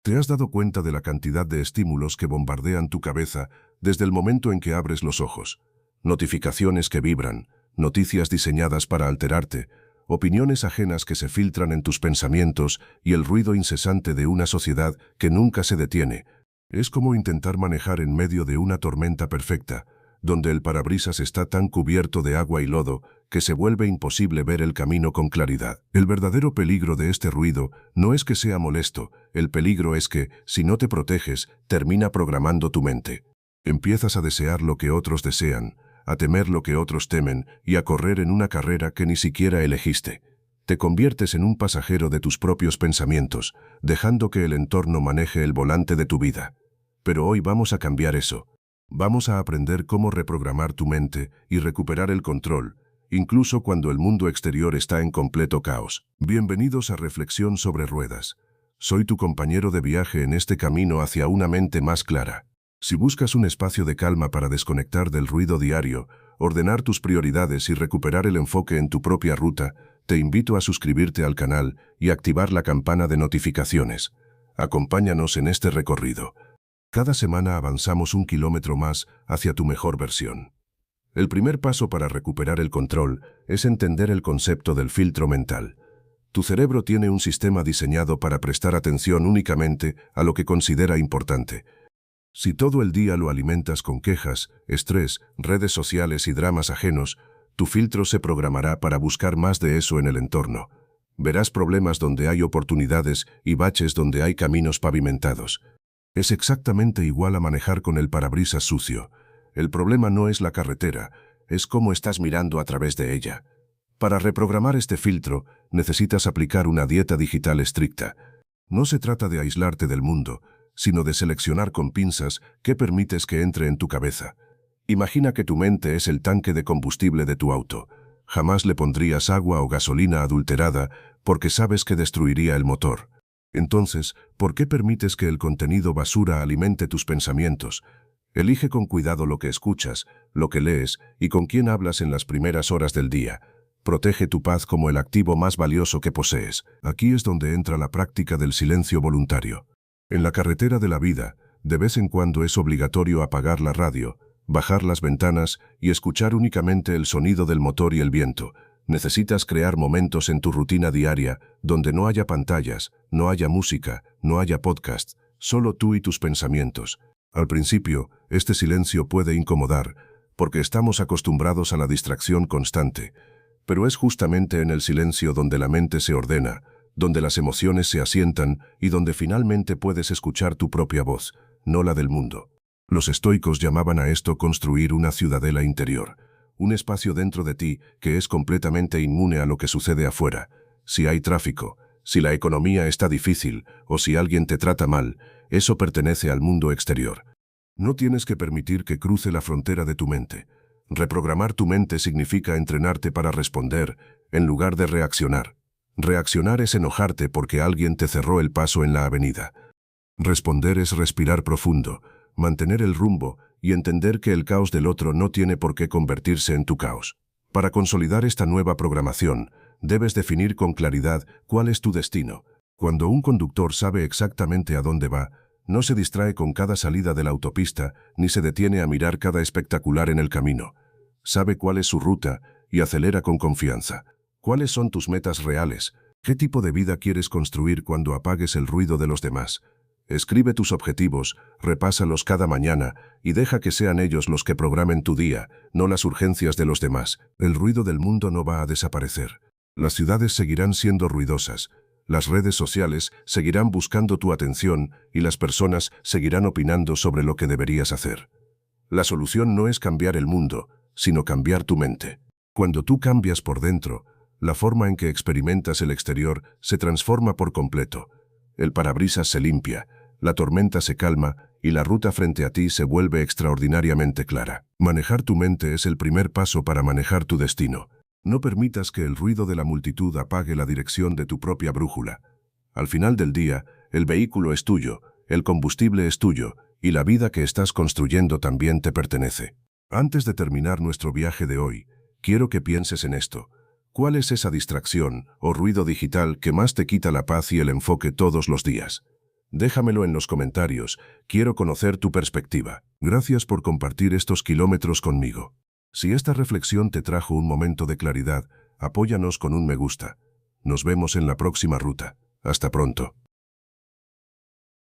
¿Te has dado cuenta de la cantidad de estímulos que bombardean tu cabeza desde el momento en que abres los ojos? Notificaciones que vibran, noticias diseñadas para alterarte, opiniones ajenas que se filtran en tus pensamientos y el ruido incesante de una sociedad que nunca se detiene. Es como intentar manejar en medio de una tormenta perfecta, donde el parabrisas está tan cubierto de agua y lodo que se vuelve imposible ver el camino con claridad. El verdadero peligro de este ruido no es que sea molesto, el peligro es que, si no te proteges, termina programando tu mente. Empiezas a desear lo que otros desean, a temer lo que otros temen y a correr en una carrera que ni siquiera elegiste. Te conviertes en un pasajero de tus propios pensamientos, dejando que el entorno maneje el volante de tu vida. Pero hoy vamos a cambiar eso. Vamos a aprender cómo reprogramar tu mente y recuperar el control, incluso cuando el mundo exterior está en completo caos. Bienvenidos a Reflexión sobre Ruedas. Soy tu compañero de viaje en este camino hacia una mente más clara. Si buscas un espacio de calma para desconectar del ruido diario, ordenar tus prioridades y recuperar el enfoque en tu propia ruta, te invito a suscribirte al canal y activar la campana de notificaciones. Acompáñanos en este recorrido. Cada semana avanzamos 1 kilómetro más hacia tu mejor versión. El primer paso para recuperar el control es entender el concepto del filtro mental. Tu cerebro tiene un sistema diseñado para prestar atención únicamente a lo que considera importante. Si todo el día lo alimentas con quejas, estrés, redes sociales y dramas ajenos, tu filtro se programará para buscar más de eso en el entorno. Verás problemas donde hay oportunidades y baches donde hay caminos pavimentados. Es exactamente igual a manejar con el parabrisas sucio. El problema no es la carretera, es cómo estás mirando a través de ella. Para reprogramar este filtro, necesitas aplicar una dieta digital estricta. No se trata de aislarte del mundo, sino de seleccionar con pinzas qué permites que entre en tu cabeza. Imagina que tu mente es el tanque de combustible de tu auto. Jamás le pondrías agua o gasolina adulterada porque sabes que destruiría el motor. Entonces, ¿por qué permites que el contenido basura alimente tus pensamientos? Elige con cuidado lo que escuchas, lo que lees y con quién hablas en las primeras horas del día. Protege tu paz como el activo más valioso que posees. Aquí es donde entra la práctica del silencio voluntario. En la carretera de la vida, de vez en cuando es obligatorio apagar la radio, bajar las ventanas y escuchar únicamente el sonido del motor y el viento. Necesitas crear momentos en tu rutina diaria donde no haya pantallas, no haya música, no haya podcast, solo tú y tus pensamientos. Al principio, este silencio puede incomodar, porque estamos acostumbrados a la distracción constante. Pero es justamente en el silencio donde la mente se ordena, donde las emociones se asientan y donde finalmente puedes escuchar tu propia voz, no la del mundo. Los estoicos llamaban a esto construir una ciudadela interior. Un espacio dentro de ti que es completamente inmune a lo que sucede afuera. Si hay tráfico, si la economía está difícil o si alguien te trata mal, eso pertenece al mundo exterior. No tienes que permitir que cruce la frontera de tu mente. Reprogramar tu mente significa entrenarte para responder, en lugar de reaccionar. Reaccionar es enojarte porque alguien te cerró el paso en la avenida. Responder es respirar profundo, mantener el rumbo y entender que el caos del otro no tiene por qué convertirse en tu caos. Para consolidar esta nueva programación, debes definir con claridad cuál es tu destino. Cuando un conductor sabe exactamente a dónde va, no se distrae con cada salida de la autopista ni se detiene a mirar cada espectacular en el camino. Sabe cuál es su ruta y acelera con confianza. ¿Cuáles son tus metas reales? ¿Qué tipo de vida quieres construir cuando apagues el ruido de los demás? Escribe tus objetivos, repásalos cada mañana y deja que sean ellos los que programen tu día, no las urgencias de los demás. El ruido del mundo no va a desaparecer. Las ciudades seguirán siendo ruidosas, las redes sociales seguirán buscando tu atención y las personas seguirán opinando sobre lo que deberías hacer. La solución no es cambiar el mundo, sino cambiar tu mente. Cuando tú cambias por dentro, la forma en que experimentas el exterior se transforma por completo. El parabrisas se limpia, la tormenta se calma y la ruta frente a ti se vuelve extraordinariamente clara. Manejar tu mente es el primer paso para manejar tu destino. No permitas que el ruido de la multitud apague la dirección de tu propia brújula. Al final del día, el vehículo es tuyo, el combustible es tuyo y la vida que estás construyendo también te pertenece. Antes de terminar nuestro viaje de hoy, quiero que pienses en esto. ¿Cuál es esa distracción o ruido digital que más te quita la paz y el enfoque todos los días? Déjamelo en los comentarios, quiero conocer tu perspectiva. Gracias por compartir estos kilómetros conmigo. Si esta reflexión te trajo un momento de claridad, apóyanos con un me gusta. Nos vemos en la próxima ruta. Hasta pronto.